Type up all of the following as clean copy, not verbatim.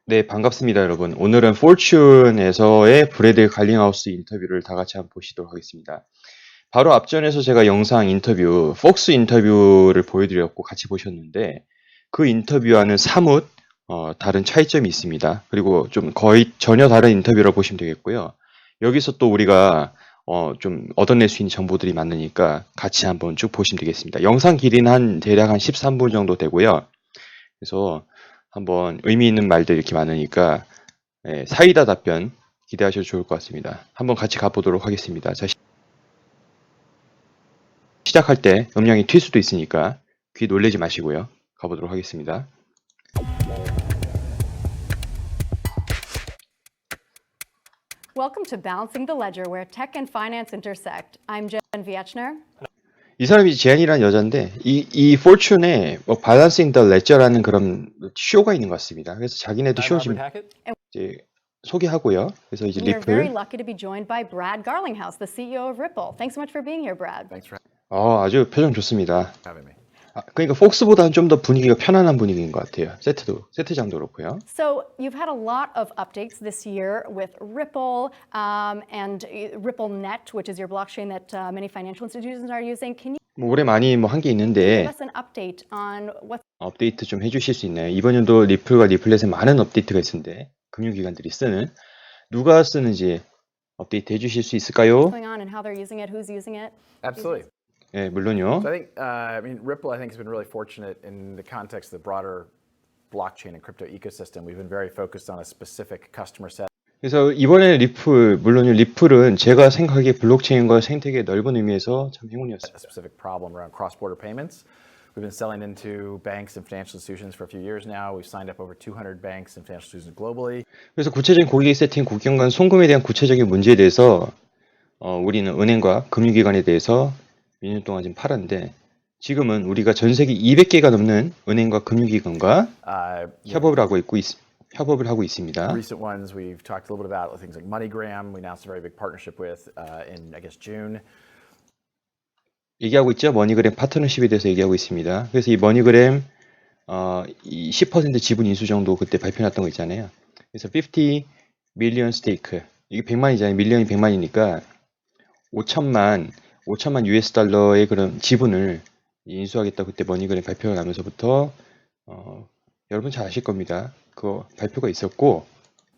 네, 반갑습니다, 여러분. 오늘은 포춘에서의 브래드 갈링하우스 인터뷰를 다 같이 한번 보시도록 하겠습니다. 바로 앞전에서 제가 영상 인터뷰, 폭스 인터뷰를 보여드렸고 같이 보셨는데 그 인터뷰와는 사뭇 다른 차이점이 있습니다. 그리고 좀 거의 전혀 다른 인터뷰라고 보시면 되겠고요. 여기서 또 우리가 좀 얻어낼 수 있는 정보들이 많으니까 같이 한번 쭉 보시면 되겠습니다. 영상 길이는 대략 한 13분 정도 되고요. 그래서 한번 의미 있는 말들 이렇게 많으니까 사이다 답변 기대하셔도 좋을 것 같습니다. 한번 같이 가보도록 하겠습니다. 자, 시작할 때 음량이 튈 수도 있으니까 귀 놀래지 마시고요. 가보도록 하겠습니다. Welcome to Balancing the Ledger, where tech and finance intersect. I'm Jen Viechner. 이 사람이 제안이라는 여자인데 이 포춘에 뭐 Balancing the Ledger라는 그런 쇼가 있는 것 같습니다. 그래서 자기네도 쇼 지금 이제 소개하고요. 그래서 이제 We are very 리플 lucky to be joined by Brad Garlinghouse, the CEO of Ripple. Thanks so much for being here, Brad. Thanks for 아주 표정 좋습니다. having me. 그러니까 폭스보다는 좀 더 분위기가 편안한 분위기인 것 같아요. 세트장도 그렇고요. So you've had a lot of updates this year with Ripple and RippleNet, which is your blockchain that many financial institutions are using. Can you 뭐 올해 많이 뭐 한 게 give 있는데 us an update on what's 업데이트 좀 해주실 수 있나요? 이번 연도 리플과 리플렛에 많은 업데이트가 있는데 금융기관들이 쓰는 누가 쓰는지 업데이트 해주실 수 있을까요? going on and how they're using it, who's using it? Absolutely. 네, 물론요. So I think, Ripple, I think, has been really fortunate in the context of the broader blockchain and crypto ecosystem. We've been very focused on a specific customer set. 그래서 이번에 물론요. 리플은 제가 생각하기에 블록체인과 생태계 넓은 의미에서 참 A 행운이었습니다. specific problem around cross-border payments. We've been selling into banks and financial institutions for a few years now. We've signed up over 200 banks and financial institutions globally. 그래서 구체적인 고객 세팅, 국경 간 송금에 대한 구체적인 문제에 대해서 우리는 은행과 금융기관에 대해서 몇 년 동안 지금 팔았는데 지금은 우리가 전 세계 200개가 넘는 은행과 금융기관과 협업을 하고 있습니다. Recent ones we've talked a little bit about things like MoneyGram. We announced a very big partnership with in I guess June. 얘기하고 있죠. 머니그램 파트너십에 대해서 얘기하고 있습니다. 그래서 이 머니그램 이 10% 지분 인수 정도 그때 발표했던 거 있잖아요. 그래서 50 밀리언 스테이크 이게 100만이잖아요. 밀리언이 100만이니까 5천만 US 달러의 그런 지분을 인수하겠다 그때 머니그램 발표가 나면서부터 여러분 잘 아실 겁니다. 그거 발표가 있었고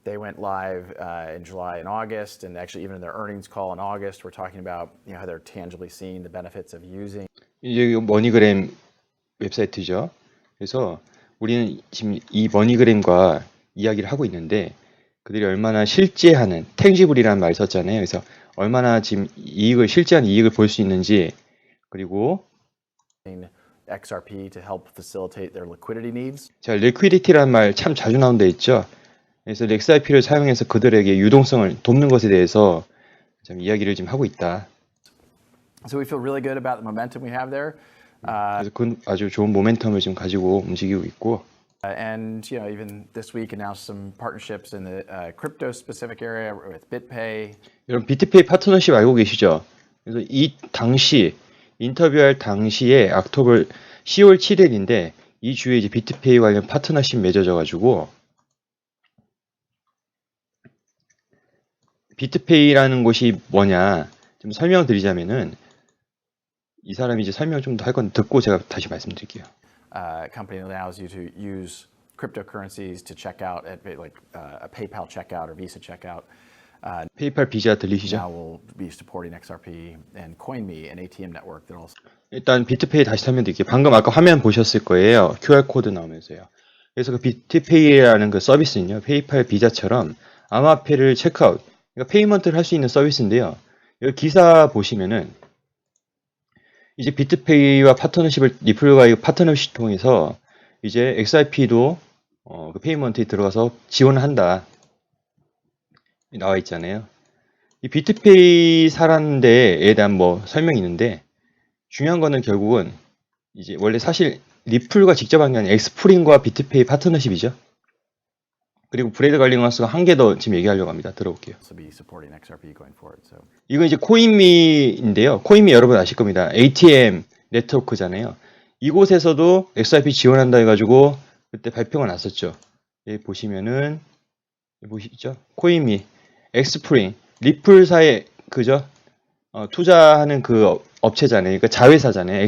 They went live in July and August, and actually even in their earnings call in August, we're talking about how they're tangibly seeing the benefits of using. 이제 머니그램 웹사이트죠. 그래서 우리는 지금 이 머니그램과 이야기를 하고 있는데 그들이 얼마나 실제하는 탱지블이라는 말 썼잖아요. 그래서 얼마나 지금 실제한 이익을 볼 수 있는지 그리고 XRP to help facilitate their liquidity needs. 자, 리퀴디티라는 말 참 자주 나온 데 있죠. 그래서 XRP를 사용해서 그들에게 유동성을 돕는 것에 대해서 좀 이야기를 지금 하고 있다. So we feel really good about the momentum we have there. 그래서 그 아주 좋은 모멘텀을 지금 가지고 움직이고 있고 And even this week announced some partnerships in the crypto specific area with BitPay. 여러분 비트페이 파트너십 알고 계시죠? 그래서 이 당시 인터뷰할 당시에 10월 7일인데 이 주에 이제 비트페이 관련 파트너십 맺어져 가지고 비트페이라는 곳이 뭐냐 좀 설명을 드리자면은 이 사람이 이제 설명 좀 더 할 건 듣고 제가 다시 말씀드릴게요. Company that allows you to use cryptocurrencies to check out at like a PayPal checkout or Visa checkout. 페이팔 비자 들리시죠? Now we'll be supporting XRP and CoinMe, an ATM network that also. 일단 비트페이 다시 설명드릴게요. 방금 아까 화면 보셨을 거예요. QR 코드 나오면서요. 그래서 그 비트페이라는 그 서비스는요. 페이팔 비자처럼 암호화폐를 체크아웃, 그러니까 페이먼트를 할 수 있는 서비스인데요. 여기 기사 보시면은 이제 비트페이와 파트너십을 리플과 파트너십 통해서 이제 XRP도 그 페이먼트에 들어가서 지원을 한다. 나와 있잖아요. 이 비트페이 사라는 데에 대한 뭐 설명이 있는데 중요한 거는 결국은 이제 원래 사실 리플과 직접 한 게 아니라 엑스프링과 비트페이 파트너십이죠. 그리고 브래드 갈링하우스가 한 개 더 지금 얘기하려고 합니다. 들어볼게요. be supporting XRP going forward. So 이건 이제 코인미인데요. 코인미 여러분 아실 겁니다. ATM 네트워크잖아요. 이곳에서도 XRP 지원한다 해가지고 그때 발표가 났었죠. 여기 보시면은 보시죠? 코인미, 엑스프링, 리플사의 그죠? 투자하는 그 업체잖아요. 그러니까 자회사잖아요.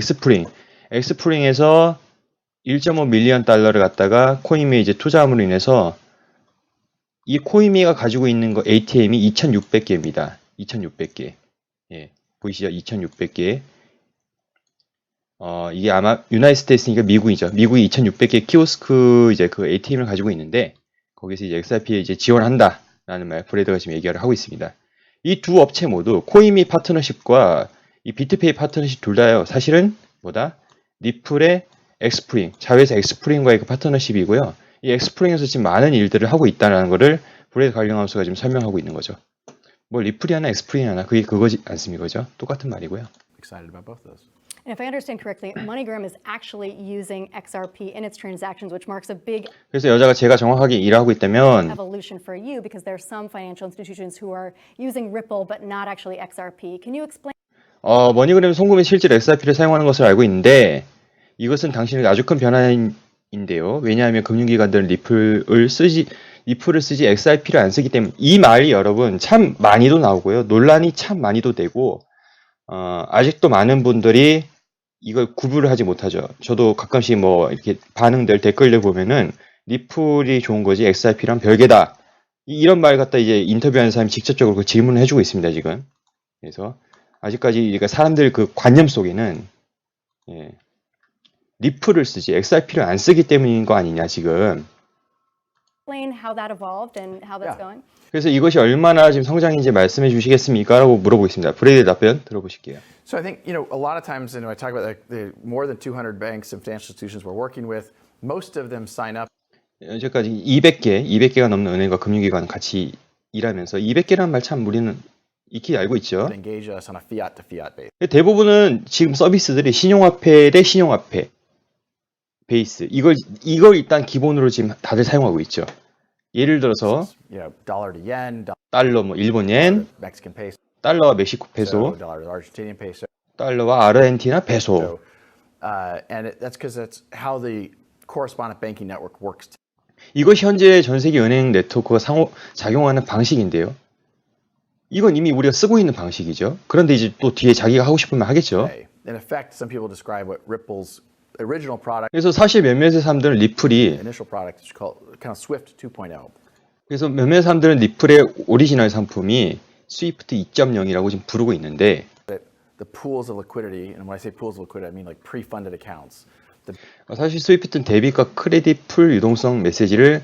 엑스프링에서 1.5 밀리언 달러를 갖다가 코인미에 이제 투자함으로 인해서 이 코인미가 가지고 있는 거 ATM이 2,600개입니다. 2,600개. 예. 보이시죠? 2,600개. 이게 아마 유나이티드 스테이트니까 미국이죠. 미국이 2,600개 키오스크 이제 그 ATM을 가지고 있는데 거기서 이제 XRP에 이제 지원한다라는 말 브레드가 지금 얘기를 하고 있습니다. 이 두 업체 모두 코인미 파트너십과 이 비트페이 파트너십 둘 다요. 사실은 뭐다? 리플의 엑스프링, 자회사 엑스프링과의 그 파트너십이고요. 이 엑스프링에서 지금 많은 일들을 하고 있다는 거를 브레드 갈링하우스가 지금 설명하고 있는 거죠. 뭐 리플이 하나 엑스프링이 하나 그게 그거지 않습니까? 그죠? 똑같은 말이고요. Excited about both of those. And if I understand correctly, MoneyGram is actually using XRP in its transactions, which marks a big 그래서 여자가 제가 정확하게 일하고 있다면 evolution for you because there are some financial institutions who are using Ripple but not actually XRP. Can you explain? 머니그램 송금에 실제로 XRP를 사용하는 것을 알고 있는데 이것은 당신에게 아주 큰 변화인데요. 왜냐하면 금융기관들은 리플을 쓰지 XRP를 안 쓰기 때문에 이 말이 여러분 참 많이도 나오고요. 논란이 참 많이도 되고 아직도 많은 분들이 이걸 구분을 하지 못하죠. 저도 가끔씩 뭐 이렇게 반응들 댓글들 보면은 리플이 좋은 거지 XRP랑 별개다. 이런 말 갖다 이제 인터뷰하는 사람이 직접적으로 그 질문을 해주고 있습니다 지금. 그래서 아직까지 그러니까 사람들 그 관념 속에는 리플을 쓰지 XRP를 안 쓰기 때문인 거 아니냐 지금. Explain how that evolved and how that's going? 그래서 이것이 얼마나 지금 성장인지 말씀해 주시겠습니까? 라고 물어보고 있습니다. 브레이드 답변 들어보실게요. So I think, a lot of times, I talk about the more than 200 banks and financial institutions we're working with, most of them sign up. 현재까지 200개가 넘는 은행과 금융기관은 같이 일하면서 200개라는 말 참 우리는 익히 알고 있죠. To engage us on a fiat to fiat basis. 대부분은 지금 서비스들이 신용화폐 대 신용화폐 베이스 이걸 일단 기본으로 지금 다들 사용하고 있죠. 예를 들어서 Dollar to yen, 달러 뭐 일본 yen, Mexican peso, 달러와 멕시코 페소, dollar to Argentinian peso. 달러와 아르헨티나 페소. So, that's because that's how the correspondent banking network works. 이것이 현재 전 세계 은행 네트워크가 작용하는 방식인데요. 이건 이미 우리가 쓰고 있는 방식이죠. 그런데 이제 또 뒤에 자기가 하고 싶으면 하겠죠. In effect, some people describe what Ripple's original product, 그래서 사실 몇몇의 사람들은 리플이 initial product, is called kind of Swift 2.0. 그래서 몇몇 사람들은 리플의 오리지널 상품이 스위프트 2.0이라고 지금 부르고 있는데 The pools of liquidity, and when I say pools of liquidity, I mean like pre-funded accounts. 사실 스위프트는 데빗과 크레딧 풀 유동성 메시지를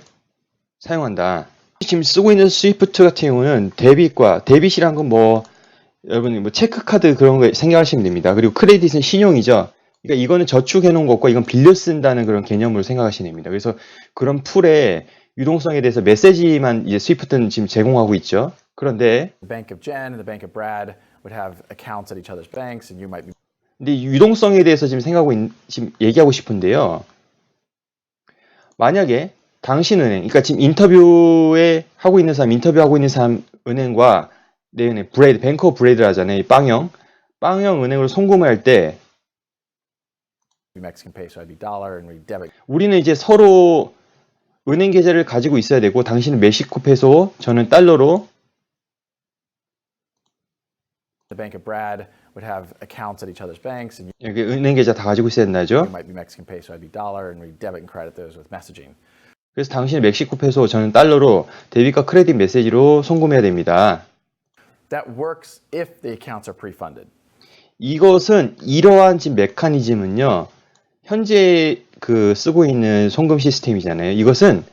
사용한다. 지금 쓰고 있는 스위프트 같은 경우는 데빗이란 건 뭐 여러분 뭐 체크카드 그런 거 생각하시면 됩니다. 그리고 크레딧은 신용이죠. 그러니까 이거는 저축해 놓은 것과 이건 빌려 쓴다는 그런 개념으로 생각하시면 됩니다. 그래서 그런 풀의 유동성에 대해서 메시지만 이제 스위프트는 지금 제공하고 있죠. 그런데 The Bank of Jen and the Bank of Brad would have accounts at each other's banks, and you might be. 근데 이 유동성에 대해서 지금 지금 얘기하고 싶은데요. 만약에 당신 은행, 그러니까 지금 인터뷰하고 있는 사람 은행과 내 은행, 뱅크 오브 브레이드 하잖아요. 이 빵형 은행으로 송금을 할 때 Mexican peso, I'd be dollar, and we debit. 우리는 이제 서로 은행 계좌를 가지고 있어야 되고 당신은 멕시코 페소, 저는 달러로 The Bank of Brad would have accounts at each other's banks, and 여기 은행 계좌 다 가지고 있어야 된다죠. you might be Mexican peso, I'd be dollar, and we debit and credit those with messaging. 그래서 당신은 멕시코 페소, 저는 달러로 데빗과 크레딧 메시지로 송금해야 됩니다. That works if the accounts are pre-funded. 이것은 이러한 지금 메커니즘은요. 현재 그 쓰고 있는 송금 시스템이잖아요. 이것은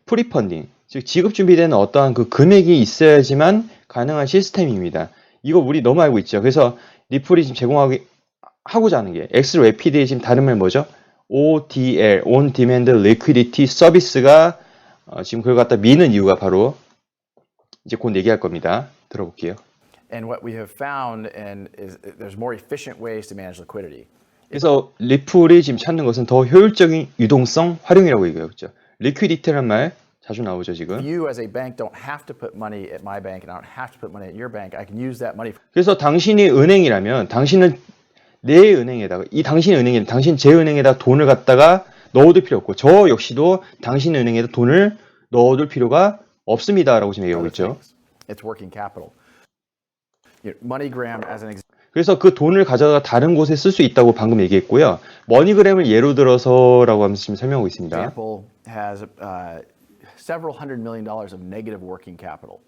프리펀딩, 즉 지급 준비되는 어떠한 그 금액이 있어야지만 가능한 시스템입니다. 이거 우리 너무 알고 있죠. 그래서 리플이 지금 제공하고자 하는 게 XRPD의 지금 다른 말 뭐죠? ODL, On Demand Liquidity 서비스가 지금 그걸 갖다 미는 이유가 바로 이제 곧 얘기할 겁니다. 들어볼게요. And what we have found is there's more efficient ways to manage liquidity. 그래서 리플이 지금 찾는 것은 더 효율적인 유동성 활용이라고 얘기하죠. 리퀴디티라는 말 자주 나오죠 지금. You as a bank don't have to put money at my bank, and I don't have to put money at your bank. I can use that money. 그래서 당신이 은행이라면 당신은 내 은행에다가 당신 제 은행에다 돈을 갖다가 넣어둘 필요 없고 저 역시도 당신 은행에다 돈을 넣어둘 필요가 없습니다라고 지금 얘기하고 other 있죠. things. It's working capital. MoneyGram as an example. 그래서 그 돈을 가져다가 다른 곳에 쓸 수 있다고 방금 얘기했고요. 머니그램을 예로 들어서라고 하면서 지금 설명하고 있습니다. Has several $100 million of negative working capital.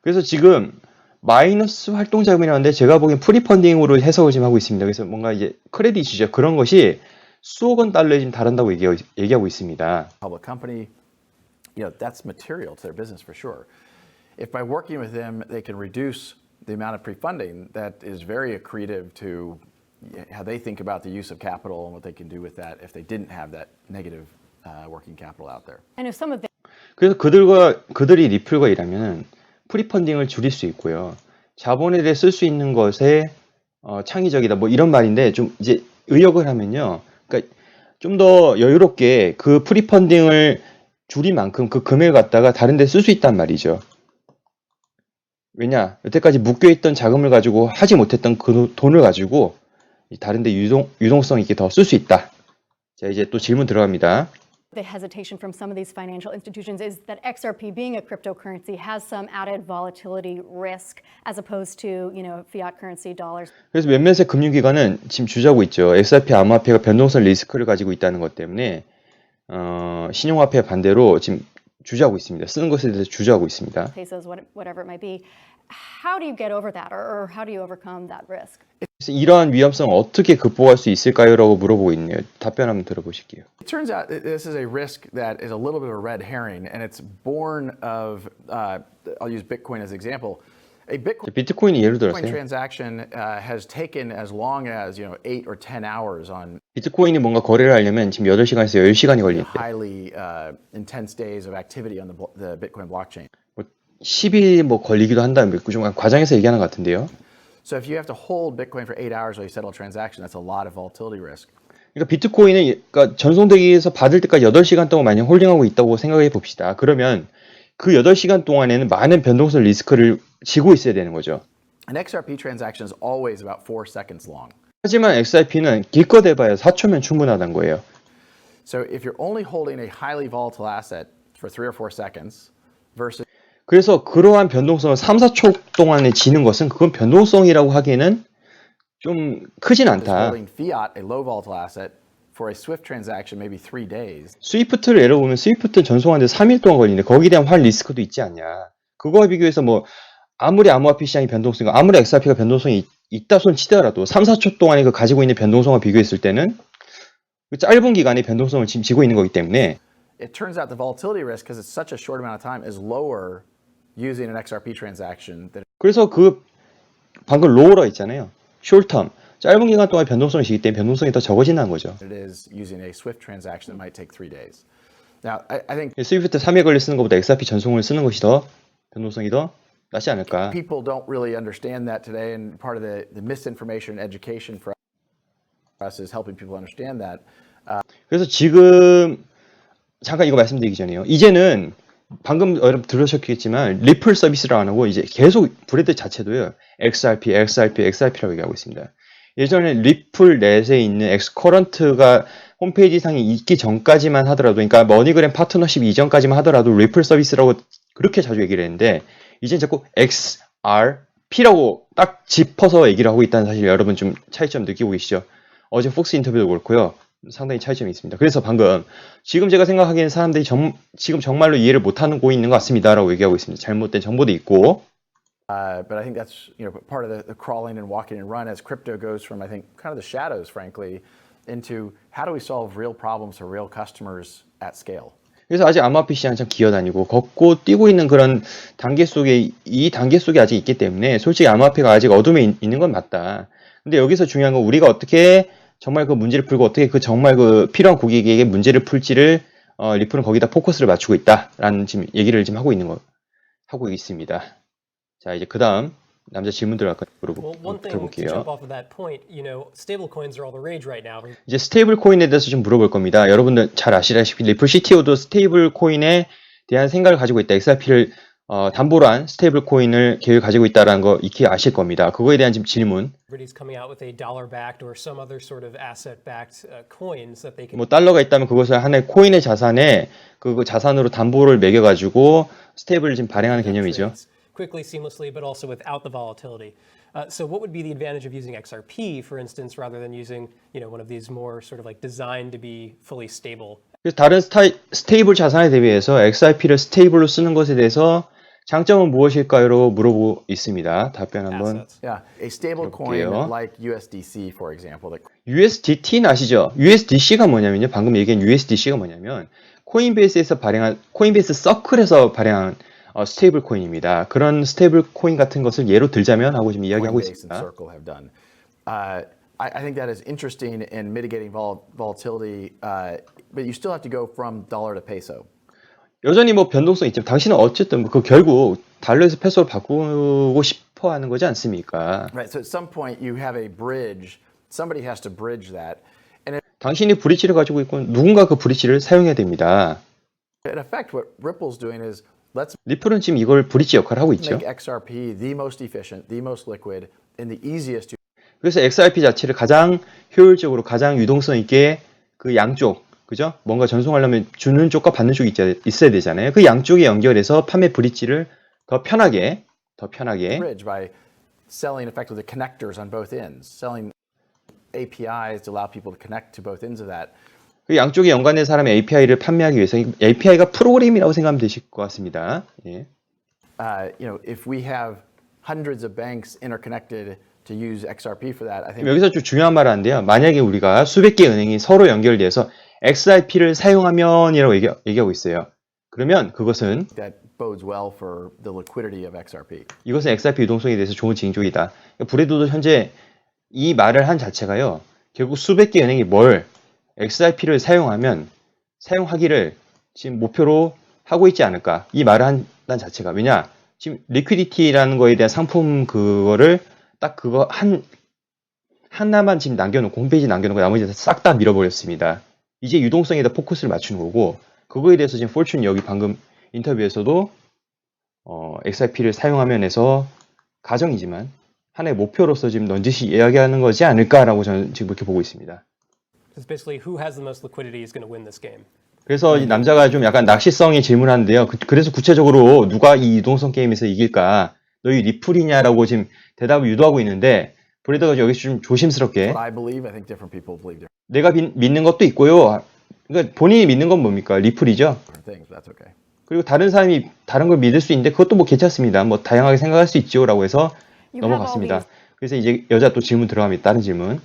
그래서 지금 마이너스 활동 자금이라는데 제가 보기엔 프리펀딩으로 해석을 지금 하고 있습니다. 그래서 뭔가 이제 크레딧이죠. 그런 것이 수억 원 달러에 지금 달한다고 얘기하고 있습니다. Public company, that's material to their business for sure. If by working with them they can reduce the amount of pre-funding, that is very accretive to how they think about the use of capital and what they can do with that if they didn't have that negative working capital out there. And if some of 그래서 그들이 리플과 일하면 프리펀딩을 줄일 수 있고요. 자본에 대해 쓸 수 있는 것에 창의적이다. 뭐 이런 말인데 좀 이제 의역을 하면요. 그러니까 좀 더 여유롭게 그 프리펀딩을 줄인 만큼 그 금액을 갖다가 다른 데 쓸 수 있단 말이죠. 왜냐? 여태까지 묶여있던 자금을 가지고 하지 못했던 그 돈을 가지고 다른 데 유동성 있게 더 쓸 수 있다. 자, 이제 또 질문 들어갑니다. the hesitation from some of these financial institutions is that XRP being a cryptocurrency has some added volatility risk as opposed to, fiat currency dollars. 그래서 몇몇의 금융기관은 지금 주저하고 있죠. XRP 암호화폐가 변동성 리스크를 가지고 있다는 것 때문에 신용화폐 반대로 지금 주저하고 있습니다. 쓰는 것에 대해서 주저하고 있습니다. Pesos, whatever it might be. How do you get over that, or how do you overcome that risk? 그래서 이러한 위험성을 어떻게 극복할 수 있을까요? 라고 물어보고 있네요. 답변 한번 들어보실게요. It turns out that this is a risk that is a little bit of a red herring, and it's born of, I'll use Bitcoin as an example. A 비트코인이 예를 Bitcoin 들어서요. transaction has taken as long as 8 or 10 hours on 비트코인이 뭔가 거래를 하려면 지금 8시간에서 10시간이 걸린대. highly intense days of activity on the Bitcoin blockchain. 10일 뭐 걸리기도 한다는 좀 과장해서 얘기하는 것 같은데요. So if you have to hold Bitcoin for 8 hours while you settle a transaction, that's a lot of volatility risk. 그러니까 비트코인은 그러니까 전송되기 위해서 받을 때까지 8시간 동안 만약 홀딩하고 있다고 생각해 봅시다. 그러면 그 8시간 동안에는 많은 변동성 리스크를 지고 있어야 되는 거죠. An XRP transaction is always about 4 seconds long. 하지만 XRP는 기껏 해봐야 4초면 충분하다는 거예요. So if you're only holding a highly volatile asset for 3 or 4 seconds versus 그래서 그러한 변동성을 3, 4초 동안에 지는 것은 그건 변동성이라고 하기에는 좀 크진 않다. holding fiat, a low volatile asset, for a SWIFT transaction maybe 3 days. 스위프트를 예로 보면 스위프트는 전송하는데 3일 동안 걸리는데 거기에 대한 활 리스크도 있지 않냐. 그거와 비교해서 뭐 아무리 암호화폐 시장이 변동성이 아무리 XRP가 변동성이 있다 손 치더라도 3, 4초 동안에 그 가지고 있는 변동성과 비교했을 때는 그 짧은 기간에 변동성을 지금 지고 있는 거기 때문에 It turns out the volatility risk, because it's such a short amount of time, is lower using an XRP transaction than 그래서 그 방금 로우라 있잖아요. 숄텀 짧은 기간 동안 변동성이 지기 때문에 변동성이 더 적어진다는 거죠. it is using a SWIFT transaction that might take 3 days. Now, I think 스위프트 3일 걸려 쓰는 것보다 XRP 전송을 쓰는 것이 더 변동성이 더 낫지 않을까. people don't really understand that today, and part of the misinformation and education for us is helping people understand that. 그래서 지금 잠깐 이거 말씀드리기 전에요. 이제는 방금 여러분 들으셨겠지만 리플 서비스를 안 하고 이제 계속 브랜드 자체도요. XRP라고 얘기하고 있습니다. 예전에 리플 넷에 있는 엑스커런트가 홈페이지 상에 있기 전까지만 하더라도 그러니까 머니그램 파트너십 이전까지만 하더라도 리플 서비스라고 그렇게 자주 얘기를 했는데 이젠 자꾸 XRP라고 딱 짚어서 얘기를 하고 있다는 사실 여러분 좀 차이점 느끼고 계시죠? 어제 폭스 인터뷰도 그렇고요. 상당히 차이점이 있습니다. 그래서 방금 지금 제가 생각하기에는 사람들이 지금 정말로 이해를 못하는 고 있는 것 같습니다. 라고 얘기하고 있습니다. 잘못된 정보도 있고 But I think that's part of the crawling and walking and run as crypto goes from, I think, kind of the shadows, frankly, into how do we solve real problems for real customers at scale. 그래서 아직 암호화폐 시장 참 기어다니고 걷고 뛰고 있는 그런 단계 속에 이 단계 속에 아직 있기 때문에 솔직히 암호화폐가 아직 어둠에 있는 건 맞다. 근데 여기서 중요한 건 우리가 어떻게 정말 그 문제를 풀고 어떻게 그 정말 그 필요한 고객에게 문제를 풀지를 리플은 거기다 포커스를 맞추고 있다라는 지금 얘기를 지금 하고 있습니다. 자 이제 그 다음 남자 질문들 아까 Well, one thing to 들어볼게요. jump off of that point, stable coins are all the rage right now. 이제 스테이블 코인에 대해서 좀 물어볼 겁니다. 여러분들 잘 아시다시피 리플 CTO도 스테이블 코인에 대한 생각을 가지고 있다. XRP를 담보로 한 스테이블 코인을 계획을 가지고 있다는 거 익히 아실 겁니다. 그거에 대한 지금 질문. Everybody's coming out with a dollar-backed or some other sort of asset-backed coins that they can 뭐 달러가 있다면 그것을 하나의 코인의 자산에 그 자산으로 담보를 매겨가지고 스테이블을 지금 발행하는 개념이죠. trades quickly, seamlessly, but also without the volatility. So what would be the advantage of using XRP, for instance, rather than using, one of these more sort of like designed to be fully stable? 그래서 다른 스테이블 자산에 대비해서 XRP를 스테이블로 쓰는 것에 대해서 장점은 무엇일까요?로 물어보고 있습니다. 답변 한번. Assets. Yeah, a stable coin 볼게요. like USDC, for example, that USDT는 아시죠? USDC가 뭐냐면요. 방금 얘기한 USDC가 뭐냐면 코인베이스 서클에서 발행한 스테이블 코인입니다. 그런 스테이블 코인 같은 것을 예로 들자면 하고 지금 이야기하고 Coinbase and 있습니다. Circle have done. I think that is interesting in mitigating volatility, but you still have to go from dollar to peso. 여전히 뭐 변동성 있지만 당신은 어쨌든 그 결국 달러에서 페소로 바꾸고 싶어 하는 거지 않습니까? Right. So at some point you have a bridge. Somebody has to bridge that. And 당신이 브릿지를 가지고 있고 누군가 그 브릿지를 사용해야 됩니다. in effect, what Ripple's doing is let's 리플은 지금 이걸 브릿지 역할을 하고 있죠. make XRP the most efficient, the most liquid, and the easiest to 그래서 XRP 자체를 가장 효율적으로 가장 유동성 있게 그 양쪽 그죠? 뭔가 전송하려면 주는 쪽과 받는 쪽이 있어야 되잖아요. 그 양쪽에 연결해서 판매 브릿지를 더 편하게 bridge by selling effectively the connectors on both ends, selling APIs to allow people to connect to both ends of that. 그 양쪽에 연관된 사람의 API를 판매하기 위해서 API가 프로그램이라고 생각하면 되실 것 같습니다. 예. If we have hundreds of banks interconnected to use XRP for that, I think 여기서 좀 중요한 말을 하는데요. 만약에 우리가 수백 개의 은행이 서로 연결돼서 XRP를 사용하면이라고 얘기하고 있어요. 그러면 그것은 that bodes well for the liquidity of XRP. 이것은 XRP 유동성에 대해서 좋은 징조이다. 브레드도 현재 이 말을 한 자체가요. 결국 수백 개 은행이 XRP를 사용하기를 지금 목표로 하고 있지 않을까. 이 말을 한다는 자체가. 왜냐? 지금 리퀴디티라는 거에 대한 상품 그거를 딱 그거 하나만 지금 남겨놓고 홈페이지 남겨놓고 나머지 싹 다 밀어버렸습니다. 이제 유동성에다 포커스를 맞추는 거고 그거에 대해서 지금 포춘이 여기 방금 인터뷰에서도 XRP를 사용하면에서 가정이지만 하나의 목표로서 지금 넌지시 이야기하는 거지 않을까라고 저는 지금 그렇게 보고 있습니다. It's basically who has the most liquidity is going to win this game. 그래서 이 남자가 좀 약간 낚시성의 질문하는데요. 그래서 구체적으로 누가 이 유동성 게임에서 이길까? 너희 리플이냐라고 지금 대답을 유도하고 있는데 브레드가 여기서 좀 조심스럽게 What I believe, I think different people believe 내가 믿는 것도 있고요. 그러니까 본인이 믿는 건 뭡니까? 리플이죠. different things. But that's okay. 그리고 다른 사람이 다른 걸 믿을 수 있는데 그것도 뭐 괜찮습니다. 뭐 다양하게 생각할 수 있죠라고 해서 You have all 넘어갔습니다. these 그래서 이제 여자 또 질문 들어갑니다. 다른 질문.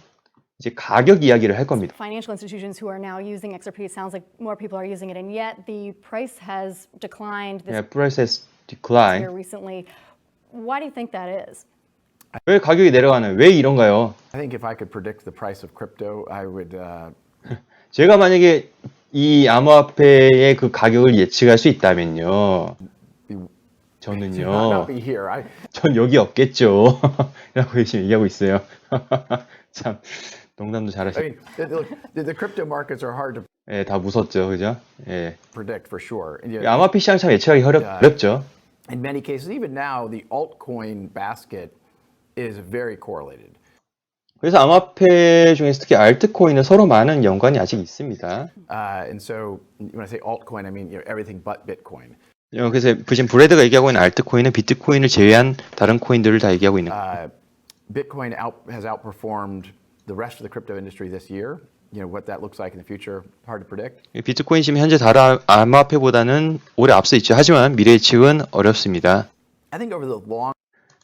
이제 가격 이야기를 할 겁니다. financial institutions who are now using XRP. It sounds like more people are using it, and yet the price has declined this Price has declined. year recently. Why do you think that is? 왜 가격이 내려가나요? 왜 이런가요? I think if I could predict the price of crypto, I would. 제가 만약에 이 암호화폐의 그 가격을 예측할 수 있다면요. Not 저는요. be here. 전 여기 없겠죠. 라고 지금 얘기하고 있어요. 참 농담도 I 잘하시네. mean, the crypto markets are hard to 예, 다 무섭죠. 그죠? 예. predict for sure. And, 암호화폐 시장 참 예측하기 어렵죠. in many cases, even now, the altcoin basket is very correlated. 그래서 암호화폐 중에서 특히 알트코인은 서로 많은 연관이 아직 있습니다. And so when I say altcoin, I mean everything but Bitcoin. 그래서 지금 브레드가 얘기하고 있는 알트코인은 비트코인을 제외한 다른 코인들을 다 얘기하고 있는 거예요. Bitcoin has outperformed the rest of the crypto industry this year. What that looks like in the future, hard to predict. 비트코인 지금 현재 다른 암호화폐보다는 오래 앞서 있죠. 하지만 미래 예측은 어렵습니다. I think over the long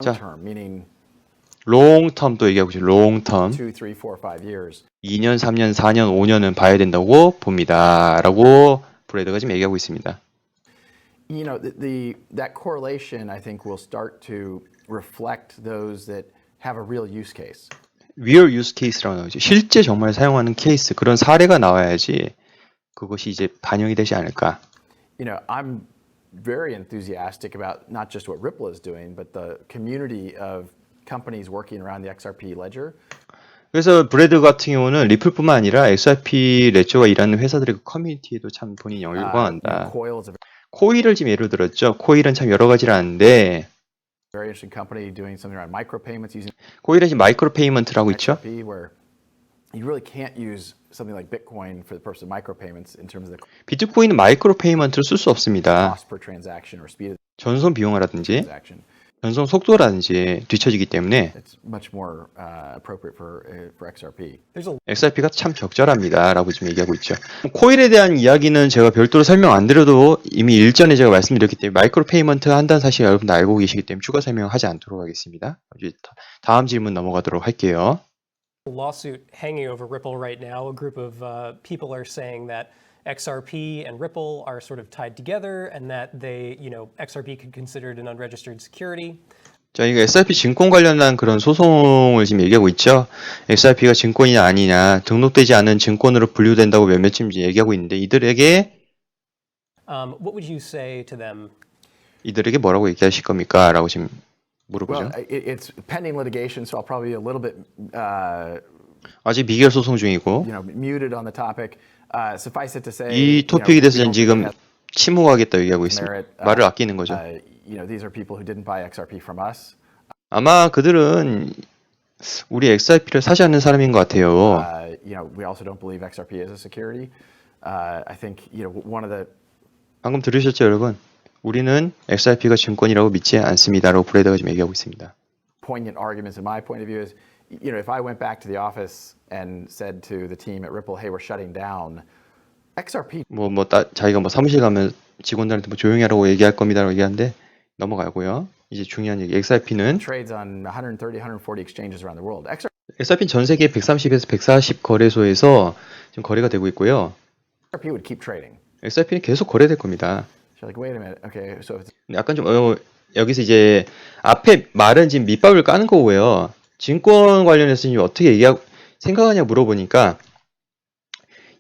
자. term, meaning 롱텀도 얘기하고 있죠. 롱텀. 2, 3, 4, 5 years, 2년, 3년, 4년, 5년은 봐야 된다고 봅니다. 라고 브레드가 지금 얘기하고 있습니다. that correlation, I think, will start to reflect those that have a real use case. Real use case라고 나오죠. 실제 정말 사용하는 케이스, 그런 사례가 나와야지 그것이 이제 반영이 되지 않을까. I'm very enthusiastic about not just what Ripple is doing, but the community of companies working around the XRP ledger. 그래서 브래드 같은 경우는 리플뿐만 아니라 XRP 레저가 일하는 회사들의 그 커뮤니티에도 참 본인이 열광한다. Coil is a 코일을 지금 예로 들었죠. 코일은 참 여러 가지를 아는데 Very interesting company doing something around micropayments using 코일은 지금 마이크로 페이먼트라고 있죠. XRP, where you really can't use something like Bitcoin for the purpose of micropayments in terms of the 비트코인은 마이크로 페이먼트를 쓸 수 없습니다. cost per transaction or speed of 전송 비용이라든지 transaction. 전송 속도라든지 뒤처지기 때문에 It's much more appropriate for XRP. There's a XRP가 참 적절합니다라고 지금 얘기하고 있죠. 코일에 대한 이야기는 제가 별도로 설명 안 드려도 이미 일전에 제가 말씀드렸기 때문에 마이크로 페이먼트 한다는 사실 여러분도 알고 계시기 때문에 추가 설명하지 않도록 하겠습니다. 이제 다음 질문 넘어가도록 할게요. lawsuit hanging over Ripple right now. A group of people are saying that XRP and Ripple are sort of tied together, and that XRP could be considered an unregistered security. 자, 이거 XRP 증권 관련한 그런 소송을 지금 얘기하고 있죠. XRP가 증권이냐 아니냐, 등록되지 않은 증권으로 분류된다고 몇몇 지금 얘기하고 있는데 What would you say to them? 이들에게 뭐라고 얘기하실 겁니까? 라고 지금 물어보죠. Well, it's pending litigation, so I'll probably be a little bit 아직 미결 소송 중이고 muted on the topic. Suffice it to say, 이 토픽에 we 대해서는 don't 지금 have 침묵하겠다 얘기하고 있습니다. merit. 말을 아끼는 거죠. These are people who didn't buy XRP from us. 아마 그들은 우리 XRP를 사지 않는 사람인 것 같아요. We also don't believe XRP is a security. I think one of the 방금 들으셨죠, 여러분? 우리는 XRP가 증권이라고 믿지 않습니다라고 브레더가 지금 얘기하고 있습니다. poignant arguments in my point of view is, if I went back to the office and said to the team at Ripple, hey, we're shutting down, XRP 자기가 사무실 가면 직원들한테 조용히 하라고 얘기할 겁니다라고 얘기하는데 넘어가고요. 이제 중요한 얘기. XRP는 trades on 130, 140 exchanges around the world. XRP는 전 세계 130에서 140 거래소에서 지금 거래가 되고 있고요. XRP would keep trading. XRP는 계속 거래될 겁니다. So like, wait a minute, okay, so if it's 약간 좀 여기서 이제 앞에 말은 지금 밑밥을 까는 거고요. 증권 관련해서 지금 어떻게 생각하냐 물어보니까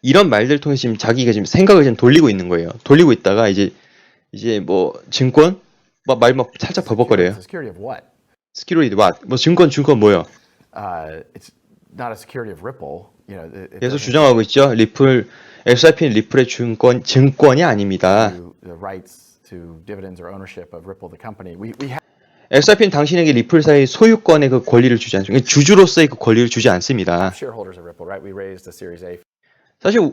이런 말들 통해서 지금 자기가 지금 생각을 지금 돌리고 있는 거예요. 돌리고 있다가 이제 증권 말 살짝 버벅거려요. security of what? 스키로이드 증권 뭐요? It's not a security of Ripple. 계속 주장하고 있죠. XRP는 리플의 증권이 아닙니다. The rights to dividends or ownership of Ripple, the company. We have XRP는 당신에게 리플사의 소유권의 그 권리를 주지 않습니다. 주주로서의 그 권리를 주지 않습니다. shareholders of Ripple, right? We raised a Series A 사실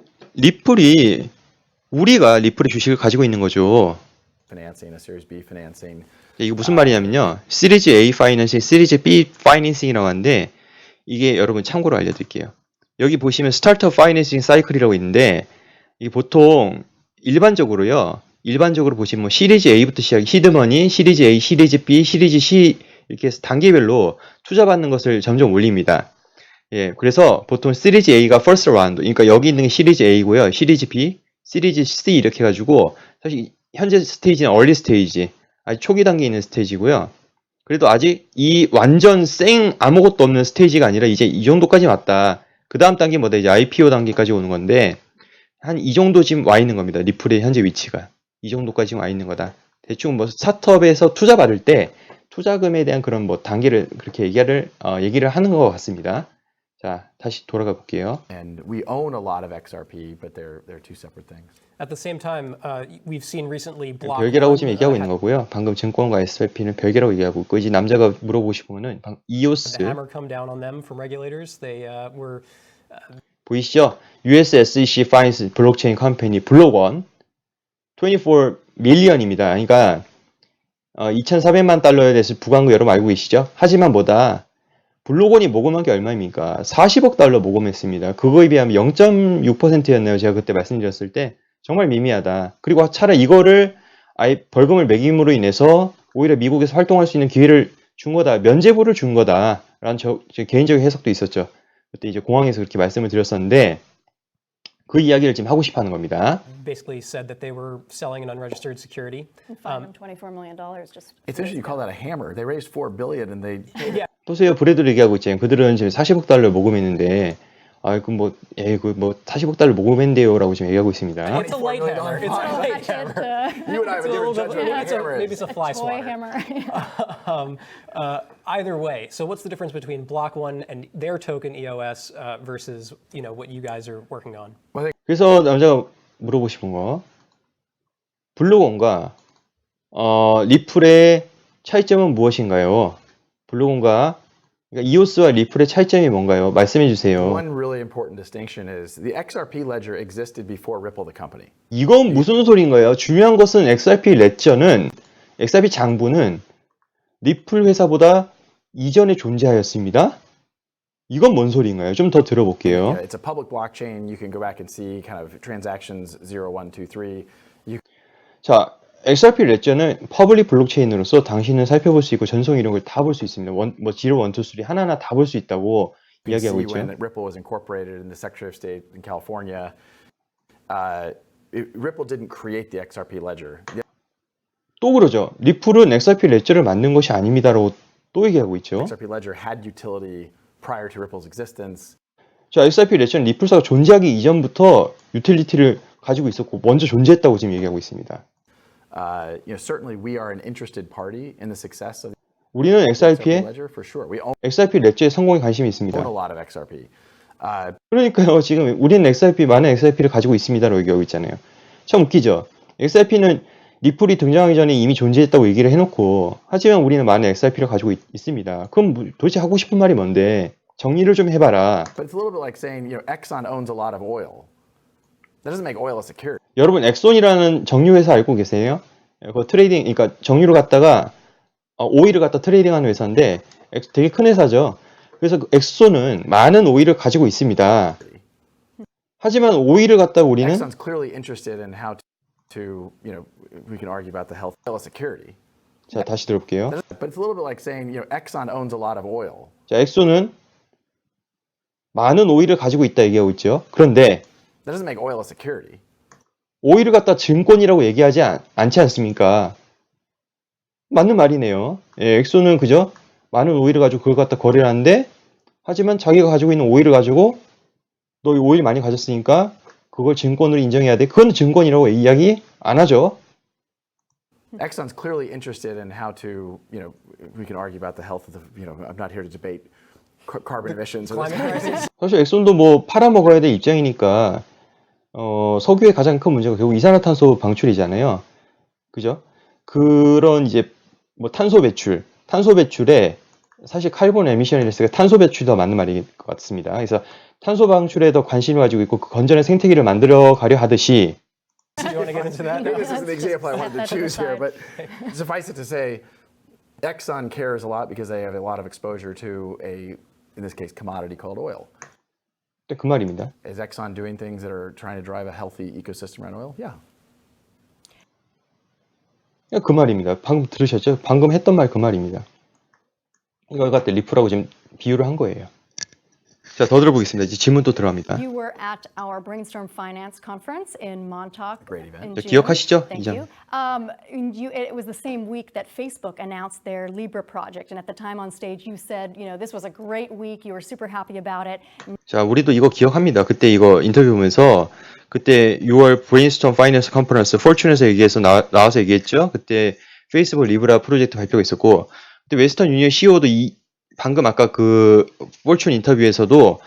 우리가 리플의 주식을 가지고 있는 거죠. financing, a Series B financing. 이게 무슨 말이냐면요. 시리즈 A 파이낸싱, 시리즈 B 파이낸싱이라고 하는데 이게 여러분 참고로 알려드릴게요. 여기 보시면 스타트업 파이낸싱 사이클이라고 있는데 이게 보통 일반적으로 보시면 시리즈 A부터 시작해 시드머니, 시리즈 A, 시리즈 B, 시리즈 C 이렇게 해서 단계별로 투자받는 것을 점점 올립니다. 예, 그래서 보통 시리즈 A가 first round, 그러니까 여기 있는 게 시리즈 A고요. 시리즈 B, 시리즈 C 이렇게 해가지고 사실 현재 스테이지는 early 스테이지, 아직 초기 단계에 있는 스테이지고요. 그래도 아직 이 완전 아무것도 없는 스테이지가 아니라 이제 이 정도까지 왔다. 그 다음 단계 이제 IPO 단계까지 오는 건데 한 이 정도 지금 와 있는 겁니다. 리플의 현재 위치가. 이 정도까지 지금 와 있는 거다. 대충 스타트업에서 투자 받을 때 투자금에 대한 그런 단계를 그렇게 얘기를 하는 것 같습니다. 자, 다시 돌아가 볼게요. And we own a lot of XRP, but they're two separate things. At the same time, we've seen recently Block 별개라고 One, 지금 얘기하고 있는 거고요. 방금 증권과 SRP는 별개라고 얘기하고 있고 이제 남자가 물어보시면은 the EOS hammer come down on them from regulators. They were 보이시죠? US SEC Finance 블록체인 컴퍼니 블록원 24 밀리언입니다. 그러니까 2,400만 달러에 대해서 부과한 거 여러분 알고 계시죠? 하지만 블록원이 모금한 게 얼마입니까? 40억 달러 모금했습니다. 그거에 비하면 0.6%였네요. 제가 그때 말씀드렸을 때 정말 미미하다. 그리고 차라리 이거를 아예 벌금을 매김으로 인해서 오히려 미국에서 활동할 수 있는 기회를 준 거다. 면제부를 준 거다. 라는 제 개인적인 해석도 있었죠. 그때 이제 공항에서 그렇게 말씀을 드렸었는데 그 이야기를 지금 하고 싶어 하는 겁니다. basically said that they were selling an unregistered security. $524 million just. It's interesting you call that a hammer. They raised $4 billion and they 보세요. 브래드도 얘기하고 있잖아요. 그들은 지금 40억 달러 모금했는데 40억 달러 모금했는데요. 라고 지금 얘기하고 있습니다. It's a light hammer. It's a light hammer. you and I have a different judgment of what a hammer Maybe is. it's a fly Toy swatter. hammer. Either way, so what's the difference between Block One and their token EOS versus what you guys are working on? 그래서 남자가 물어보시는 거 블루건과 리플의 차이점은 무엇인가요? 블루건과 그러니까 이오스와 리플의 차이점이 뭔가요? 말씀해 주세요. One really important distinction is the XRP ledger existed before Ripple the company. 이건 무슨 소린가요? 중요한 것은 XRP 장부는 리플 회사보다 이전에 존재하였습니다. 이건 뭔 소린가요? 좀 더 들어볼게요. It's a public blockchain. You can go back and see kind of transactions 0, 1, 2, 3. 자, XRP 레저는 퍼블릭 블록체인으로서 당신은 살펴볼 수 있고 전송 이런 걸 다 볼 수 있습니다. 0, 1, 2, 3 하나하나 다 볼 수 있다고 You can 이야기하고 see 있죠. when Ripple was incorporated in the Secretary of State in California. Ripple didn't create the XRP ledger. 또 그러죠. 리플은 XRP 레저를 만든 것이 아닙니다라고 또 얘기하고 있죠. XRP ledger had utility prior to Ripple's existence. 자, XRP 레저는 리플사가 존재하기 이전부터 유틸리티를 가지고 있었고 먼저 존재했다고 지금 얘기하고 있습니다. Certainly we are an interested party in the success of 우리는 the XRP XRP의 ledger for sure. We own XRP 레저의 성공에 관심이 있습니다. a lot of XRP. 그러니까요, 지금 우리는 많은 XRP를 가지고 있습니다라고 얘기하고 있잖아요. 참 웃기죠. XRP는 리플이 등장하기 전에 이미 존재했다고 얘기를 해놓고, 하지만 우리는 많은 XRP를 가지고 있습니다. 그럼 도대체 하고 싶은 말이 뭔데? 정리를 좀 해봐라. But it's a little bit like saying, Exxon owns a lot of oil. That doesn't make oil a security. 여러분, 엑손이라는 정유회사 알고 계세요? 그 트레이딩, 그러니까 정유를 갖다가 오일을 갖다 트레이딩하는 회사인데 되게 큰 회사죠. 그래서 그 엑손은 많은 오일을 가지고 있습니다. 하지만 오일을 갖다가 우리는 Exxon's clearly interested in how to, we can argue about the health of security. 자, 다시 들어볼게요. But it's a little bit like saying, Exxon owns a lot of oil. 자, 엑손은 많은 오일을 가지고 있다 얘기하고 있죠. 그런데 That doesn't make oil a security. 오일을 갖다 증권이라고 얘기하지 않지 않습니까? 맞는 말이네요. 예, 엑소는 그죠? 많은 오일을 가지고 그걸 갖다 거래를 하는데, 하지만 자기가 가지고 있는 오일을 가지고 너 이 오일 많이 가졌으니까 그걸 증권으로 인정해야 돼. 그건 증권이라고 이야기 안 하죠. Exxon's clearly interested in how to, we can argue about the health of the, I'm not here to debate carbon emissions. Climate crisis. 사실 엑손도 뭐 팔아먹어야 될 입장이니까 석유의 가장 큰 문제가 결국 이산화탄소 방출이잖아요. 그죠? 그런 이제 뭐 탄소 배출에 사실 카본 에미션이랬으니까 탄소 배출이 더 맞는 말인 것 같습니다. 그래서 탄소 방출에 더 관심을 가지고 있고 그 건전한 생태계를 만들어 가려 하듯이 Do you want to get into that? Maybe this is an example I wanted to Set that to the choose here, side. but suffice it to say, Exxon cares a lot because they have a lot of exposure to in this case, commodity called oil. 그 말입니다. Is Exxon doing things that are trying to drive a healthy ecosystem around oil? Yeah. 그 말입니다. 방금 들으셨죠? 방금 했던 말 그 말입니다. 이걸 갖다 리플하고 지금 비유를 한 거예요. 자, 더 들어보겠습니다. 이제 질문 또 들어갑니다. You were at our Brainstorm Finance conference in Montauk. Great event. in 네, June. 기억하시죠? Thank 이장. you. It was the same week that Facebook announced their Libra project, and at the time on stage, you said, this was a great week. You were super happy about it. 자, 우리도 이거 기억합니다. 그때 이거 인터뷰 보면서 그때 6월 브레인스톰 파이낸스 컨퍼런스 포춘에서 얘기해서 나와서 얘기했죠. 그때 페이스북 리브라 프로젝트 발표가 있었고 그때 웨스턴 유니언 CEO도 방금 아까 그 포춘 인터뷰에서도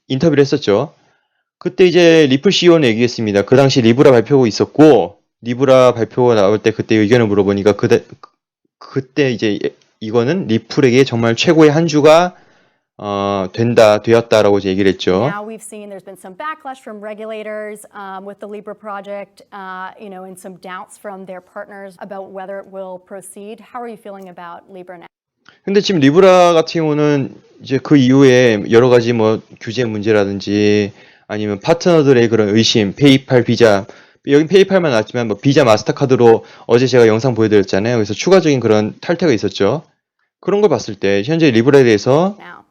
인터뷰를 했었죠. 그때 이제 리플 CEO는 얘기했습니다. 그 당시 리브라 발표가 있었고 리브라 발표가 나올 때 그때 의견을 물어보니까 그때 이제 이거는 리플에게 정말 최고의 한 주가 되었다라고 이제 얘기를 했죠. Now we've seen there's been some backlash from regulators with the Libra project, and some doubts from their partners about whether it will proceed. How are you feeling about Libra now? 근데 지금 리브라 같은 경우는 이제 그 이후에 여러 가지 뭐 규제 문제라든지 아니면 파트너들의 그런 의심, 페이팔, 비자, 여긴 페이팔만 나왔지만 뭐 비자, 마스터카드로 어제 제가 영상 보여드렸잖아요. 그래서 추가적인 그런 탈퇴가 있었죠. 그런 걸 봤을 때 현재 리브라에 대해서 Now,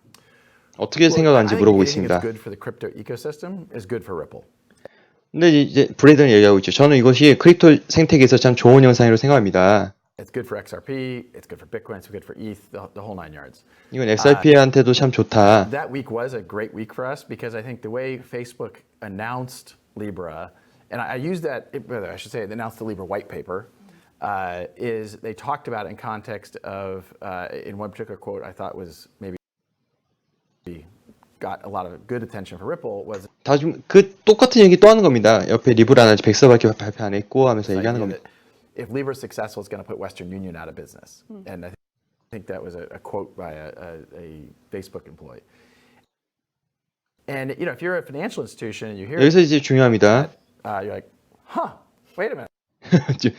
어떻게 생각하는지 물어보고 있습니다. Good for the crypto ecosystem is good for Ripple. 근데 이제 브레이드는 얘기하고 있죠. 저는 이것이 크립토 생태계에서 참 좋은 현상이라고 생각합니다. It's good for XRP. It's good for Bitcoin. It's good for ETH. The whole nine yards. 이건 XRP한테도 참 좋다. That week was a great week for us because I think the way Facebook announced Libra, and I use that, I should say, they announced the Libra white paper, is they talked about it in context of, in one particular quote I thought was maybe got a lot of good attention for Ripple was 다 좀 그 똑같은 얘기 또 하는 겁니다. 옆에 리브라는 아직 100서밖에 발표 안 했고 하면서 the 얘기하는 idea 겁니다. that if Libra is successful, it's going to put Western Union out of business. And I think that was a quote by a Facebook employee. And if you're a financial institution and you hear 여기서 이제 중요합니다. you're like, huh, wait a minute.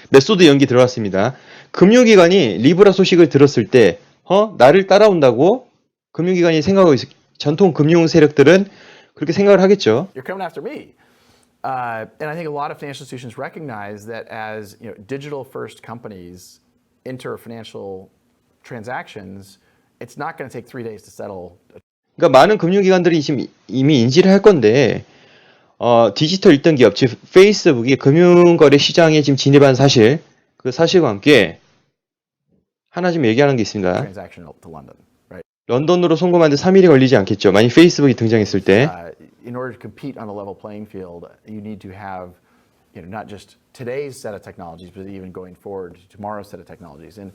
메소드 연기 들어왔습니다. 금융기관이 리브라 소식을 들었을 때, 나를 따라온다고? 금융기관이 생각하고 전통 금융 세력들은 그렇게 생각을 하겠죠. You're coming after me. And I think a lot of financial institutions recognize that as digital-first companies enter financial transactions, it's not going to take 3 days to settle. 그러니까 많은 금융기관들이 지금 이미 인지를 할 건데, 디지털 1등 기업, 즉 페이스북이 금융거래 시장에 지금 진입한 사실, 그 사실과 함께 하나 좀 얘기하는 게 있습니다. Transaction to London, right? 런던으로 송금하는데 3일이 걸리지 않겠죠. 만약 페이스북이 등장했을 때. In order to compete on a level playing field, you need to have, not just today's set of technologies, but even going forward, tomorrow's set of technologies. And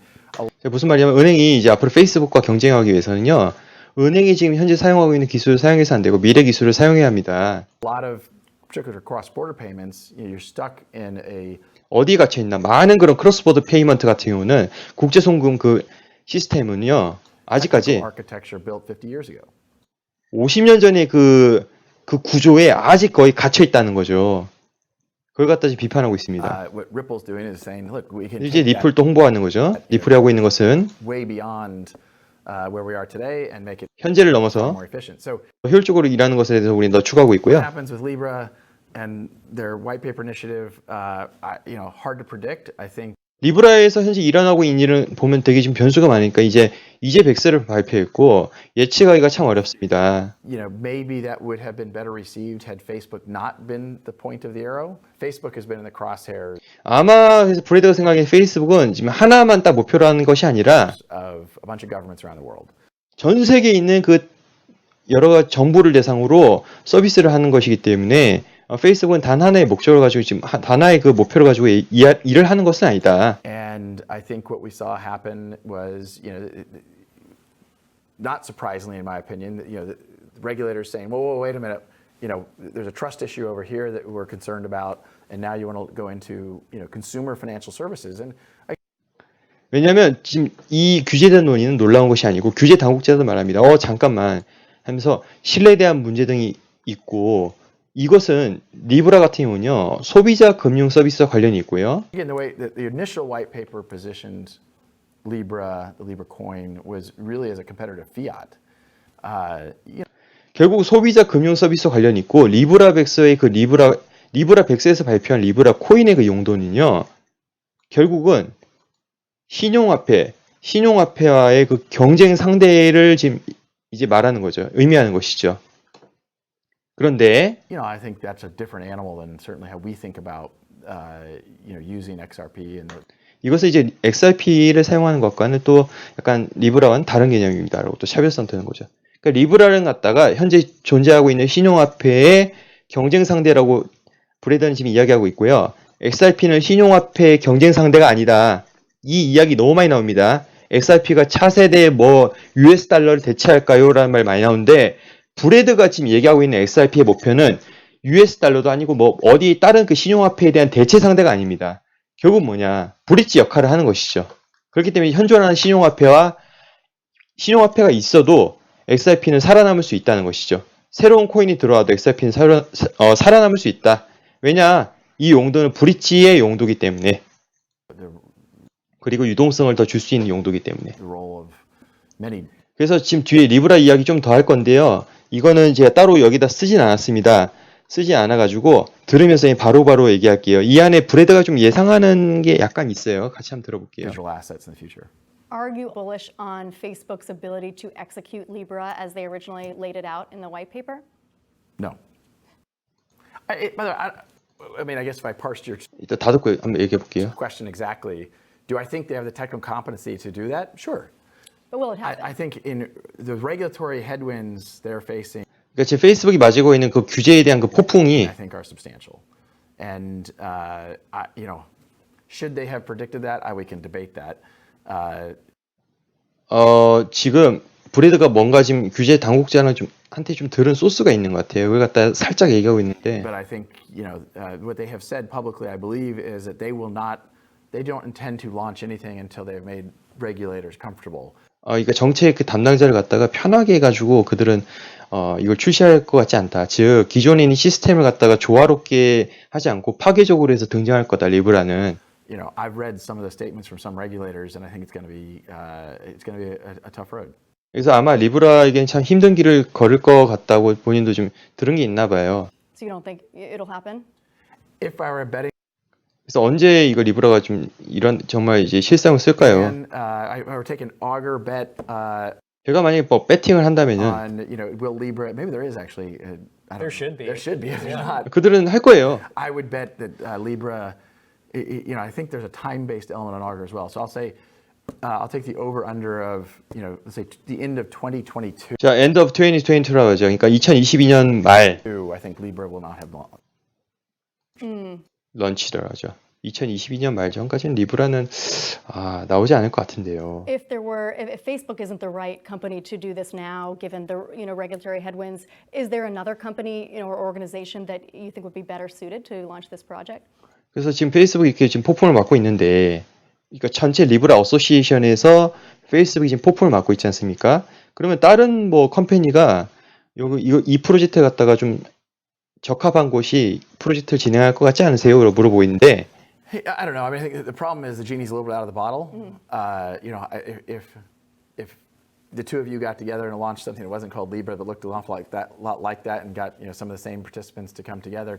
무슨 말이냐면 은행이 이제 앞으로 페이스북과 경쟁하기 위해서는요. 은행이 지금 현재 사용하고 있는 기술을 사용해서 안 되고 미래 기술을 사용해야 합니다. a lot of, particularly for cross-border payments, you're stuck in a 어디에 갇혀 있나? 많은 그런 크로스보더 페이먼트 같은 경우는 국제 송금 그 시스템은요. 아직까지 architecture built 50 years ago. 50년 전에 그 구조에 아직 거의 갇혀 있다는 거죠. 그걸 갖다 지금 비판하고 있습니다. What Ripple's doing is saying, look, we can 이제 take that 리플도 홍보하는 거죠. 리플이 하고 있는 것은 way beyond where we are today and make it 현재를 넘어서 more efficient. So 효율적으로 일하는 것에 대해서 우리는 더 추구하고 what 있고요. happens with Libra and their white paper initiative, hard to predict. I think 리브라에서 현재 일어나고 있는 일을 보면 되게 지금 변수가 많으니까 이제 백스를 발표했고 예측하기가 참 어렵습니다. maybe that would have been better received had Facebook not been the point of the arrow. Facebook has been in the crosshairs 아마 그래서 브래드가 생각하기엔 페이스북은 지금 하나만 딱 목표로 하는 것이 아니라 of a bunch of governments around the world. 전 세계에 있는 그 여러 가지 정보를 대상으로 서비스를 하는 것이기 때문에 페이스북은 단 하나의 목적을 가지고 지금 단 하나의 그 목표를 가지고 일을 하는 것은 아니다. And I think what we saw happen was, not surprisingly, in my opinion, the regulators saying, whoa, wait a minute, there's a trust issue over here that we're concerned about, and now you want to go into, consumer financial services. And 왜냐하면 지금 이 규제된 논의는 놀라운 것이 아니고 규제 당국자도 말합니다. 잠깐만 하면서 신뢰에 대한 문제 등이 있고 이것은 리브라 같은 경우는요. 소비자 금융 서비스와 관련이 있고요. again, the way that the initial white paper positioned Libra, the Libra coin, was really as a competitor to fiat. 결국 소비자 금융 서비스와 관련이 있고 리브라 백스의 그 리브라 백스에서 발표한 리브라 코인의 그 용도는요. 결국은 신용화폐와의 그 경쟁 상대를 지금 이제 말하는 거죠. 의미하는 것이죠. 그런데 I think that's a different animal than certainly how we think about, using XRP and 이것은 이제 XRP를 사용하는 것과는 또 약간 리브라와는 다른 개념입니다라고 또 차별성 두는 거죠. 그러니까 리브라를 갖다가 현재 존재하고 있는 신용화폐의 경쟁 상대라고 브래드는 지금 이야기하고 있고요. XRP는 신용화폐의 경쟁 상대가 아니다. 이 이야기 너무 많이 나옵니다. XRP가 차세대 US 달러를 대체할까요? 라는 말 많이 나오는데 브래드가 지금 얘기하고 있는 XRP의 목표는 US 달러도 아니고 어디 다른 그 신용화폐에 대한 대체 상대가 아닙니다. 결국 뭐냐? 브릿지 역할을 하는 것이죠. 그렇기 때문에 현존하는 신용화폐가 있어도 XRP는 살아남을 수 있다는 것이죠. 새로운 코인이 들어와도 XRP는 살아남을 수 있다. 왜냐? 이 용도는 브릿지의 용도이기 때문에 그리고 유동성을 더 줄 수 있는 용도이기 때문에 the role of many. 그래서 지금 뒤에 리브라 이야기 좀 더 할 건데요. 이거는 제가 따로 여기다 쓰진 않았습니다. 쓰지 않아가지고 들으면서 바로바로 얘기할게요. 이 안에 브래드가 좀 예상하는 게 약간 있어요. 같이 한번 들어볼게요. Digital assets in the future. Are you bullish on Facebook's ability to execute Libra as they originally laid it out in the white paper? No. By the way, I guess if I parsed your 일단 다 듣고 한번 얘기해 볼게요. question exactly, do I think they have the technical competency to do that? Sure. But will it happen? I think in the regulatory headwinds they're facing, 그러니까 지금 페이스북이 맞이고 있는 그 규제에 대한 그 폭풍이 I think are substantial. And should they have predicted that? We can debate that. 지금 브레드가 뭔가 지금 규제 당국자는 좀 한테 좀 들은 소스가 있는 것 같아요. 그걸 갖다 살짝 얘기하고 있는데 But I think, what they have said publicly, I believe, is that they don't intend to launch anything until they've made regulators comfortable. 그러니까 정책 그 담당자를 갖다가 편하게 해가지고 그들은 이걸 출시할 것 같지 않다. 즉 기존에 있는 시스템을 갖다가 조화롭게 하지 않고 파괴적으로 해서 등장할 거다. 리브라는. I've read some of the statements from some regulators, and I think it's going to be a tough road. 그래서 아마 리브라에겐 참 힘든 길을 걸을 것 같다고 본인도 좀 들은 게 있나 봐요. So you don't think it'll happen? If I were betting, 그래서 언제 이거 리브라가 좀 이런 정말 이제 실상을 쓸까요? then I were taking auger bet 제가 만약에 뭐 배팅을 한다면은 on, will Libra? Maybe there is actually. I don't There know. should be. There should be. If there's not, 그들은 할 거예요. I would bet that Libra. I think there's a time-based element on auger as well. So I'll say, I'll take the over/under of, let's say the end of 2022. 자, end of 2022라고 하죠. 그러니까 2022년 말 I think Libra will not have launched. 런치를 하죠. 2022년 말 전까지는 리브라는 나오지 않을 것 같은데요. If Facebook isn't the right company to do this now, given the regulatory headwinds, is there another company or organization that you think would be better suited to launch this project? 그래서 지금 페이스북이 이렇게 지금 폭풍을 맞고 있는데, 그러니까 전체 리브라 어소시에이션에서 페이스북이 지금 폭풍을 맞고 있지 않습니까? 그러면 다른 뭐 컴퍼니가 이 프로젝트 갖다가 좀 적합한 곳이 프로젝트를 진행할 것 같지 않으세요? 라고 물어보고 있는데, Hey, I don't know. I mean, I think the problem is the genie's a little bit out of the bottle. If the two of you got together and launched something that wasn't called Libra but looked an awful lot like that, and got some of the same participants to come together,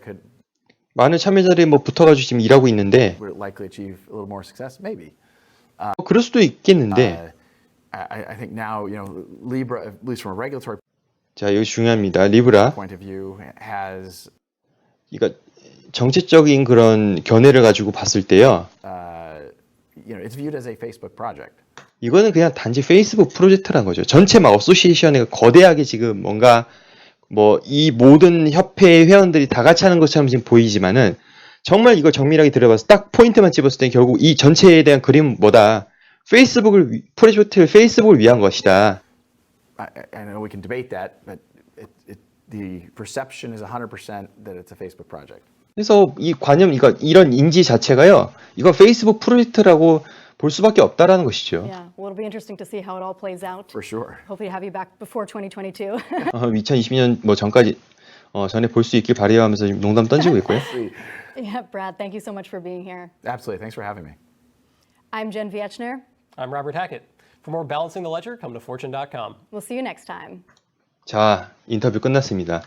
많은 참여자들이 뭐 붙어가지고 지금 일하고 있는데, would it likely achieve a little more success? Maybe. 그럴 수도 있겠는데, I think now, Libra, at least from a regulatory 자, 여기 중요합니다. 리브라. point of view, has 그러니까 정치적인 그런 견해를 가지고 봤을 때요. it's viewed as a Facebook project. 이거는 그냥 단지 페이스북 프로젝트란 거죠. 전체 막 어소시에이션에 거대하게 지금 뭔가 뭐 이 모든 협회 회원들이 다 같이 하는 것처럼 지금 보이지만은 정말 이거 정밀하게 들어봐서 딱 포인트만 집었을 때 결국 이 전체에 대한 그림은 뭐다. 프로젝트를 페이스북을 위한 것이다. I know we can debate that, but the perception is 100% that it's a Facebook project. 그래서 이 관념, 이런 인지 자체가요. 이거 페이스북 프로젝트라고 볼 수밖에 없다라는 것이죠. Yeah, well, it'll be interesting to see how it all plays out. For sure. Hopefully, to have you back before 2022. 2022년 뭐 전까지 전에 볼 수 있길 바라면서 지금 농담 던지고 있고요. Yeah, Brad, thank you so much for being here. Absolutely. Thanks for having me. I'm Jen Viechner. I'm Robert Hackett. For more Balancing the Ledger, come to fortune.com. We'll see you next time. 자, 인터뷰 끝났습니다.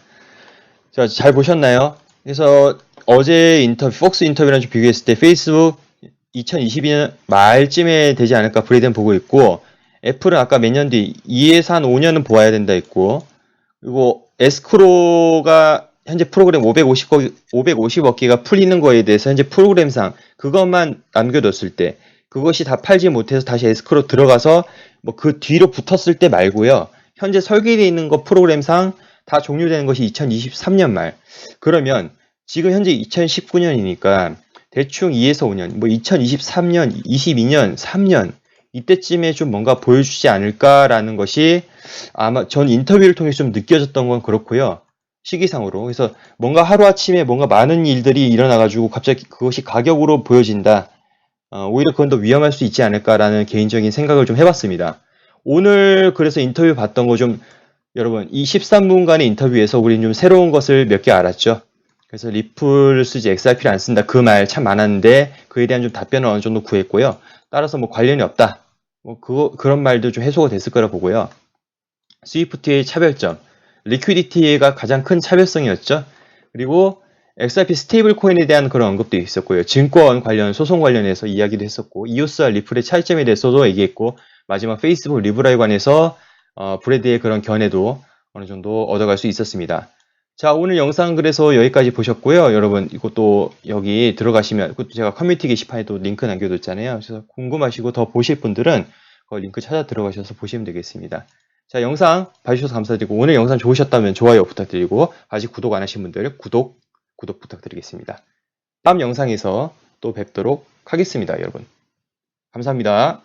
자, 잘 보셨나요? 그래서 어제 폭스 인터뷰랑 좀 비교했을 때 페이스북 2022년 말쯤에 되지 않을까 브레이드는 보고 있고, 애플은 아까 몇 년 뒤 2에서 한 5년은 보아야 된다 했고, 그리고 에스크로가 현재 프로그램 550억 개가 풀리는 거에 대해서 현재 프로그램상 그것만 남겨뒀을 때, 그것이 다 팔지 못해서 다시 에스크로 들어가서 뭐 그 뒤로 붙었을 때 말고요. 현재 설계되어 있는 거 프로그램상 다 종료되는 것이 2023년 말. 그러면 지금 현재 2019년이니까 대충 2에서 5년, 뭐 2023년, 22년, 3년 이때쯤에 좀 뭔가 보여주지 않을까라는 것이 아마 전 인터뷰를 통해서 좀 느껴졌던 건 그렇고요. 시기상으로. 그래서 뭔가 하루아침에 뭔가 많은 일들이 일어나가지고 갑자기 그것이 가격으로 보여진다. 오히려 그건 더 위험할 수 있지 않을까라는 개인적인 생각을 좀 해봤습니다. 오늘 그래서 인터뷰 봤던 거 좀 여러분 이 13분간의 인터뷰에서 우리는 좀 새로운 것을 몇 개 알았죠. 그래서 리플을 쓰지 XRP를 안 쓴다 그 말 참 많았는데 그에 대한 좀 답변을 어느 정도 구했고요. 따라서 뭐 관련이 없다. 뭐 그런 말도 좀 해소가 됐을 거라 보고요. 스위프트의 차별점, 리퀴디티가 가장 큰 차별성이었죠. 그리고 XRP 스테이블 코인에 대한 그런 언급도 있었고요. 증권 관련, 소송 관련해서 이야기도 했었고, 이오스와 리플의 차이점에 대해서도 얘기했고, 마지막 페이스북 리브라에 관해서 브래드의 그런 견해도 어느 정도 얻어갈 수 있었습니다. 자, 오늘 영상 그래서 여기까지 보셨고요. 여러분, 이것도 여기 들어가시면, 이것도 제가 커뮤니티 게시판에도 링크 남겨뒀잖아요. 그래서 궁금하시고 더 보실 분들은 그 링크 찾아 들어가셔서 보시면 되겠습니다. 자, 영상 봐주셔서 감사드리고, 오늘 영상 좋으셨다면 좋아요 부탁드리고, 아직 구독 안 하신 분들 구독 부탁드리겠습니다. 다음 영상에서 또 뵙도록 하겠습니다, 여러분. 감사합니다.